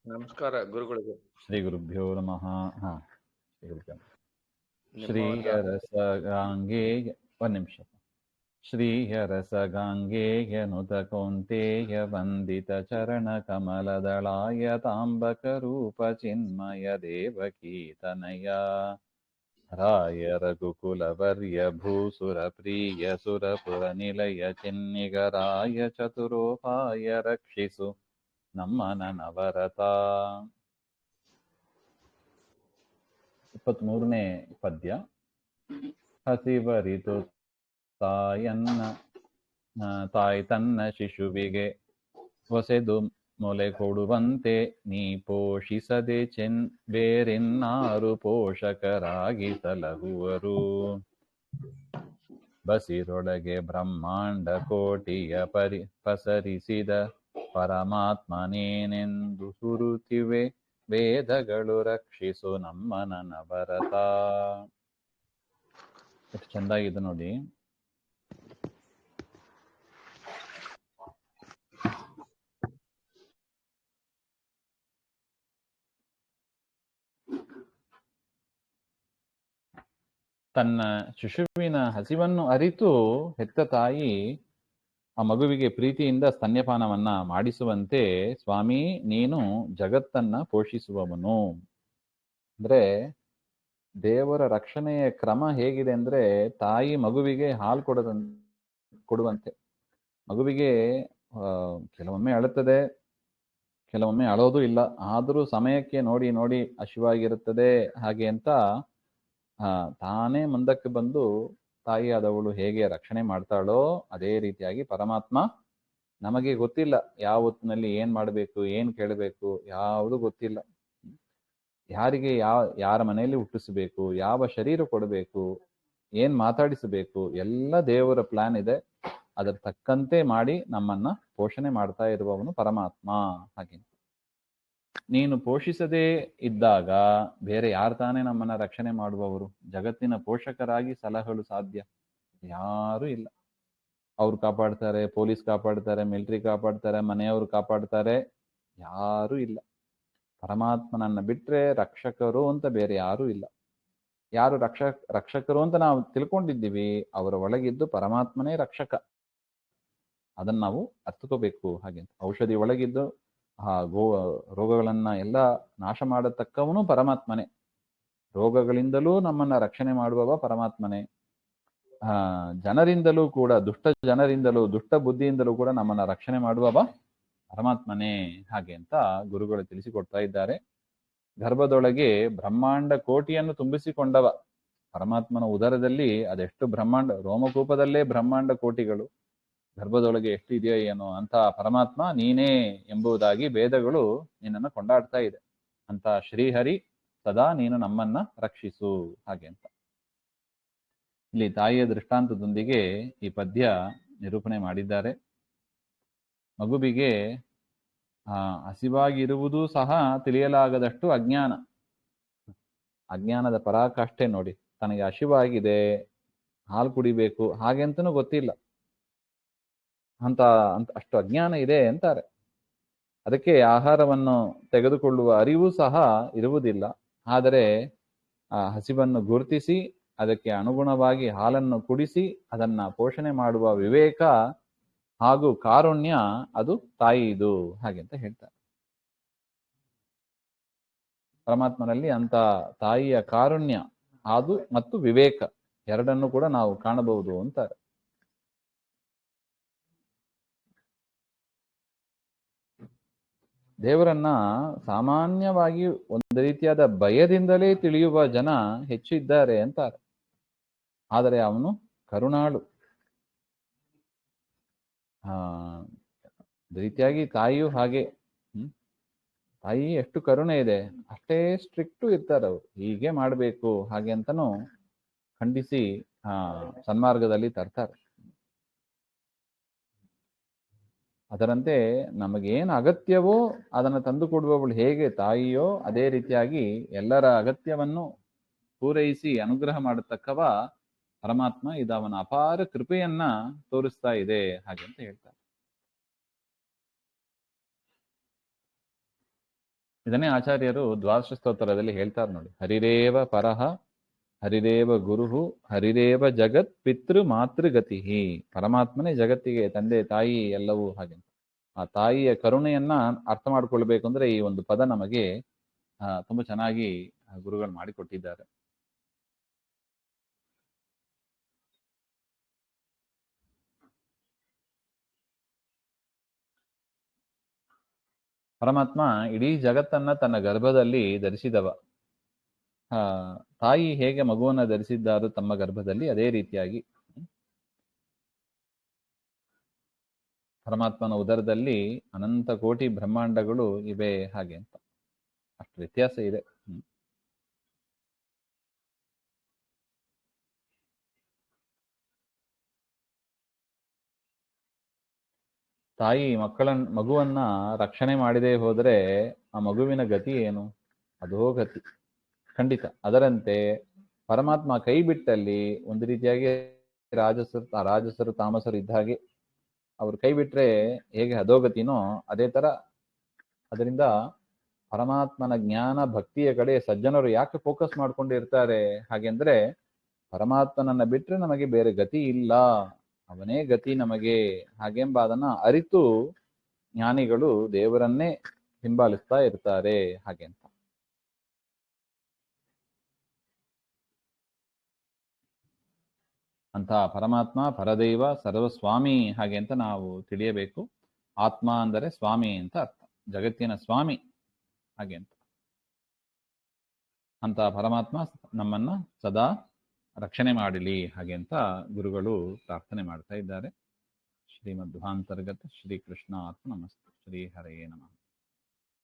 ನಮಸ್ಕಾರ ಗುರುಗಳಿಗೆ. ಶ್ರೀ ಗುರುಭ್ಯೋ ನಮಃ. ಹಾ, ಶ್ರೀ ಗುರುಭ್ಯೋ ನಮಃ. ನಿಮ್ಮ ಒಂದು ಶ್ರೀಯರಸಗಾಂಗೇಯ ಒಂದು ನಿಮಿಷ. ಶ್ರೀಯರಸಗಾಂಗೇಯ ನುತ ಕೌಂತೇಯ ವಂದಿತ ಚರಣ ಕಮಲದಳಾಯ ತಾಂಬಕ ರೂಪ ಚಿನ್ಮಯ ದೇವಕೀ ತನಯ ರಾಯ ರಘುಕುಲವರ್ಯ ಭೂಸುರ ಪ್ರಿಯ ಸುರಪುರ ನಿಲಯ ಚಿನ್ನಿಗರಾಯ ಚತುರೋಪಾಯ ರಕ್ಷಿಸು ನಮ್ಮನ ನವರತ. 23ನೇ ಪದ್ಯ. ಹಸಿವರಿತು ತಾಯಿ ತನ್ನ ಶಿಶುವಿಗೆ ಹೊಸೆದು ಮೊಲೆ ಕೊಡುವಂತೆ ನೀ ಪೋಷಿಸದೆ ಬೇರೆನ್ನಾರು ಪೋಷಕರಾಗಿ ಸಲಹುವರು. ಬಸಿರೊಳಗೆ ಬ್ರಹ್ಮಾಂಡ ಕೋಟಿಯ ಪಸರಿಸಿದ ಪರಮಾತ್ಮನೇನೆಂದು ಸುರುತಿವೆ ವೇದಗಳು ರಕ್ಷಿಸು ನಮ್ಮನ ನವರತ. ಎಷ್ಟು ಚೆಂದಾಗಿದೆ ನೋಡಿ. ತನ್ನ ಶಿಶುವಿನ ಹಸಿವನ್ನು ಅರಿತು ಹೆತ್ತ ತಾಯಿ ಆ ಮಗುವಿಗೆ ಪ್ರೀತಿಯಿಂದ ಸ್ತನ್ಯಪಾನವನ್ನ ಮಾಡಿಸುವಂತೆ, ಸ್ವಾಮಿ ನೀನು ಜಗತ್ತನ್ನ ಪೋಷಿಸುವವನು ಅಂದ್ರೆ, ದೇವರ ರಕ್ಷಣೆಯ ಕ್ರಮ ಹೇಗಿದೆ ಅಂದ್ರೆ, ತಾಯಿ ಮಗುವಿಗೆ ಹಾಲು ಕೊಡುವಂತೆ. ಮಗುವಿಗೆ ಕೆಲವೊಮ್ಮೆ ಅಳುತ್ತದೆ, ಕೆಲವೊಮ್ಮೆ ಅಳೋದು ಇಲ್ಲ, ಆದರೂ ಸಮಯಕ್ಕೆ ನೋಡಿ ನೋಡಿ ಹಸಿವಾಗಿರುತ್ತದೆ ಹಾಗೆ ಅಂತ ತಾನೇ ಮುಂದಕ್ಕೆ ಬಂದು ತಾಯಿಯಾದವಳು ಹೇಗೆ ರಕ್ಷಣೆ ಮಾಡ್ತಾಳೋ ಅದೇ ರೀತಿಯಾಗಿ ಪರಮಾತ್ಮ ನಮಗೆ ಗೊತ್ತಿಲ್ಲ ಯಾವ ಹೊತ್ತಿನಲ್ಲಿ ಏನ್ ಮಾಡಬೇಕು, ಏನ್ ಕೇಳಬೇಕು, ಯಾವುದು ಗೊತ್ತಿಲ್ಲ. ಯಾರಿಗೆ ಯಾರ ಮನೆಯಲ್ಲಿ ಹುಟ್ಟಿಸಬೇಕು, ಯಾವ ಶರೀರ ಕೊಡಬೇಕು, ಏನ್ ಮಾತಾಡಿಸಬೇಕು, ಎಲ್ಲ ದೇವರ ಪ್ಲಾನ್ ಇದೆ. ಅದರ ತಕ್ಕಂತೆ ಮಾಡಿ ನಮ್ಮನ್ನ ಪೋಷಣೆ ಮಾಡ್ತಾ ಇರುವವನು ಪರಮಾತ್ಮ. ಹಾಗೆ ನೀನು ಪೋಷಿಸದೇ ಇದ್ದಾಗ ಬೇರೆ ಯಾರು ತಾನೇ ನಮ್ಮನ್ನ ರಕ್ಷಣೆ ಮಾಡುವವರು? ಜಗತ್ತಿನ ಪೋಷಕರಾಗಿ ಸಲಹಲು ಸಾಧ್ಯ ಯಾರೂ ಇಲ್ಲ. ಅವ್ರು ಕಾಪಾಡ್ತಾರೆ, ಪೊಲೀಸ್ ಕಾಪಾಡ್ತಾರೆ, ಮಿಲಿಟರಿ ಕಾಪಾಡ್ತಾರೆ, ಮನೆಯವರು ಕಾಪಾಡ್ತಾರೆ, ಯಾರೂ ಇಲ್ಲ. ಪರಮಾತ್ಮನನ್ನ ಬಿಟ್ರೆ ರಕ್ಷಕರು ಅಂತ ಬೇರೆ ಯಾರೂ ಇಲ್ಲ. ಯಾರು ರಕ್ಷಕರು ಅಂತ ನಾವು ತಿಳ್ಕೊಂಡಿದ್ದೀವಿ, ಅವರ ಒಳಗಿದ್ದು ಪರಮಾತ್ಮನೇ ರಕ್ಷಕ. ಅದನ್ನ ನಾವು ಅರ್ಥಕೋಬೇಕು. ಹಾಗೆ ಔಷಧಿ ಒಳಗಿದ್ದು ರೋಗಗಳನ್ನ ಎಲ್ಲ ನಾಶ ಮಾಡತಕ್ಕವನು ಪರಮಾತ್ಮನೇ. ರೋಗಗಳಿಂದಲೂ ನಮ್ಮನ್ನ ರಕ್ಷಣೆ ಮಾಡುವವ ಪರಮಾತ್ಮನೇ. ಜನರಿಂದಲೂ ಕೂಡ, ದುಷ್ಟ ಜನರಿಂದಲೂ, ದುಷ್ಟ ಬುದ್ಧಿಯಿಂದಲೂ ಕೂಡ ನಮ್ಮನ್ನ ರಕ್ಷಣೆ ಮಾಡುವವ ಪರಮಾತ್ಮನೇ. ಹಾಗೆ ಅಂತ ಗುರುಗಳು ತಿಳಿಸಿಕೊಡ್ತಾ ಇದ್ದಾರೆ. ಗರ್ಭದೊಳಗೆ ಬ್ರಹ್ಮಾಂಡ ಕೋಟಿಯನ್ನು ತುಂಬಿಸಿಕೊಂಡವ ಪರಮಾತ್ಮನ ಉದರದಲ್ಲಿ ಅದೆಷ್ಟು ಬ್ರಹ್ಮಾಂಡ, ರೋಮಕೂಪದಲ್ಲೇ ಬ್ರಹ್ಮಾಂಡ ಕೋಟಿಗಳು, ಗರ್ಭದೊಳಗೆ ಎಷ್ಟು ಇದೆಯೋ ಏನೋ ಅಂತ ಪರಮಾತ್ಮ ನೀನೇ ಎಂಬುದಾಗಿ ವೇದಗಳು ನಿನ್ನನ್ನು ಕೊಂಡಾಡ್ತಾ ಇದೆ. ಅಂತ ಶ್ರೀಹರಿ ಸದಾ ನೀನು ನಮ್ಮನ್ನ ರಕ್ಷಿಸು ಹಾಗೆ ಅಂತ ಇಲ್ಲಿ ತಾಯಿಯ ದೃಷ್ಟಾಂತದೊಂದಿಗೆ ಈ ಪದ್ಯ ನಿರೂಪಣೆ ಮಾಡಿದ್ದಾರೆ. ಮಗುವಿಗೆ ಹಸಿವಾಗಿರುವುದು ಸಹ ತಿಳಿಯಲಾಗದಷ್ಟು ಅಜ್ಞಾನ, ಅಜ್ಞಾನದ ಪರಾಕಾಷ್ಠೆ ನೋಡಿ. ತನಗೆ ಹಸಿವಾಗಿದೆ, ಹಾಲು ಕುಡಿಬೇಕು ಹಾಗೆಂತನೂ ಗೊತ್ತಿಲ್ಲ ಅಂತ ಅಷ್ಟು ಅಜ್ಞಾನ ಇದೆ ಅಂತಾರೆ. ಅದಕ್ಕೆ ಆಹಾರವನ್ನು ತೆಗೆದುಕೊಳ್ಳುವ ಅರಿವು ಸಹ ಇರುವುದಿಲ್ಲ. ಆದರೆ ಆ ಹಸಿವನ್ನು ಗುರುತಿಸಿ ಅದಕ್ಕೆ ಅನುಗುಣವಾಗಿ ಹಾಲನ್ನು ಕುಡಿಸಿ ಅದನ್ನ ಪೋಷಣೆ ಮಾಡುವ ವಿವೇಕ ಹಾಗೂ ಕಾರುಣ್ಯ ಅದು ತಾಯಿದು ಹಾಗೆ ಅಂತ ಹೇಳ್ತಾರೆ. ಪರಮಾತ್ಮನಲ್ಲಿ ಅಂತ ತಾಯಿಯ ಕಾರುಣ್ಯ ಅದು ಮತ್ತು ವಿವೇಕ ಎರಡನ್ನು ಕೂಡ ನಾವು ಕಾಣಬಹುದು ಅಂತಾರೆ. ದೇವರನ್ನ ಸಾಮಾನ್ಯವಾಗಿ ಒಂದು ರೀತಿಯಾದ ಭಯದಿಂದಲೇ ತಿಳಿಯುವ ಜನ ಹೆಚ್ಚು ಇದ್ದಾರೆ ಅಂತಾರೆ. ಆದರೆ ಅವನು ಕರುಣಾಳು. ರೀತಿಯಾಗಿ ತಾಯಿಯೂ ಹಾಗೆ. ತಾಯಿ ಎಷ್ಟು ಕರುಣೆ ಇದೆ, ಅಷ್ಟೇ ಸ್ಟ್ರಿಕ್ಟು ಇರ್ತಾರೆ ಅವರು. ಹೀಗೆ ಮಾಡಬೇಕು ಹಾಗೆ ಅಂತನೂ ಖಂಡಿಸಿ ಸನ್ಮಾರ್ಗದಲ್ಲಿ ತರ್ತಾರೆ. ಅದರಂತೆ ನಮಗೇನು ಅಗತ್ಯವೋ ಅದನ್ನು ತಂದು ಕೊಡುವವಳು ಹೇಗೆ ತಾಯಿಯೋ ಅದೇ ರೀತಿಯಾಗಿ ಎಲ್ಲರ ಅಗತ್ಯವನ್ನು ಪೂರೈಸಿ ಅನುಗ್ರಹ ಮಾಡತಕ್ಕವ ಪರಮಾತ್ಮ. ಇದು ಅವನ ಅಪಾರ ಕೃಪೆಯನ್ನ ತೋರಿಸ್ತಾ ಇದೆ ಹಾಗೆ ಅಂತ ಹೇಳ್ತಾರೆ. ಇದನ್ನೇ ಆಚಾರ್ಯರು ದ್ವಾದಶ ಸ್ತೋತ್ರದಲ್ಲಿ ಹೇಳ್ತಾರೆ ನೋಡಿ. ಹರಿರೇವ ಪರಹ, ಹರಿರೇವ ಗುರುಹು, ಹರಿರೇವ ಜಗತ್ ಪಿತೃ ಮಾತೃಗತಿ. ಪರಮಾತ್ಮನೇ ಜಗತ್ತಿಗೆ ತಂದೆ ತಾಯಿ ಎಲ್ಲವೂ. ಹಾಗೆ ಆ ತಾಯಿಯ ಕರುಣೆಯನ್ನ ಅರ್ಥ ಮಾಡ್ಕೊಳ್ಬೇಕು ಅಂದ್ರೆ ಈ ಒಂದು ಪದ ನಮಗೆ ತುಂಬಾ ಚೆನ್ನಾಗಿ ಗುರುಗಳು ಮಾಡಿಕೊಟ್ಟಿದ್ದಾರೆ. ಪರಮಾತ್ಮ ಇಡೀ ಜಗತ್ತನ್ನ ತನ್ನ ಗರ್ಭದಲ್ಲಿ ಧರಿಸಿದವ. ತಾಯಿ ಹೇಗೆ ಮಗುವನ್ನ ಧರಿಸಿದ್ದಾರೋ ತಮ್ಮ ಗರ್ಭದಲ್ಲಿ, ಅದೇ ರೀತಿಯಾಗಿ ಪರಮಾತ್ಮನ ಉದರದಲ್ಲಿ ಅನಂತ ಕೋಟಿ ಬ್ರಹ್ಮಾಂಡಗಳು ಇವೆ. ಹಾಗೆ ಅಂತ ಅಷ್ಟು ವ್ಯತ್ಯಾಸ ಇದೆ. ತಾಯಿ ಮಗುವನ್ನ ರಕ್ಷಣೆ ಮಾಡದೇ ಹೋದರೆ ಆ ಮಗುವಿನ ಗತಿ ಏನು? ಅದೋ ಗತಿ ಖಂಡಿತ. ಅದರಂತೆ ಪರಮಾತ್ಮ ಕೈ ಬಿಟ್ಟಲ್ಲಿ ಒಂದು ರೀತಿಯಾಗಿ ರಾಜಸರು ತಾಮಸರು ಇದ್ದ ಹಾಗೆ. ಅವ್ರು ಕೈ ಬಿಟ್ರೆ ಹೇಗೆ ಅಧೋಗತಿನೋ ಅದೇ ತರ. ಅದರಿಂದ ಪರಮಾತ್ಮನ ಜ್ಞಾನ ಭಕ್ತಿಯ ಕಡೆ ಸಜ್ಜನರು ಯಾಕೆ ಫೋಕಸ್ ಮಾಡ್ಕೊಂಡಿರ್ತಾರೆ ಹಾಗೆಂದ್ರೆ, ಪರಮಾತ್ಮನನ್ನ ಬಿಟ್ರೆ ನಮಗೆ ಬೇರೆ ಗತಿ ಇಲ್ಲ, ಅವನೇ ಗತಿ ನಮಗೆ ಹಾಗೆಂಬ ಅದನ್ನ ಅರಿತು ಜ್ಞಾನಿಗಳು ದೇವರನ್ನೇ ಹಿಂಬಾಲಿಸ್ತಾ ಇರ್ತಾರೆ. ಹಾಗೆ ಅಂತ ಪರಮಾತ್ಮ ಪರದೈವ ಸರ್ವಸ್ವಾಮಿ ಹಾಗೆ ಅಂತ ನಾವು ತಿಳಿಯಬೇಕು. ಆತ್ಮ ಅಂದರೆ ಸ್ವಾಮಿ ಅಂತ ಅರ್ಥ, ಜಗತ್ತಿನ ಸ್ವಾಮಿ ಹಾಗೆ ಅಂತ ಪರಮಾತ್ಮ ನಮ್ಮನ್ನ ಸದಾ ರಕ್ಷಣೆ ಮಾಡಲಿ ಹಾಗೆ ಅಂತ ಗುರುಗಳು ಪ್ರಾರ್ಥನೆ ಮಾಡ್ತಾ ಇದ್ದಾರೆ. ಶ್ರೀಮಧ್ವಾಂತರ್ಗತ ಶ್ರೀಕೃಷ್ಣ ಆತ್ಮ ನಮಸ್ತೆ. ಶ್ರೀ ಹರಯೇ ನಮಃ.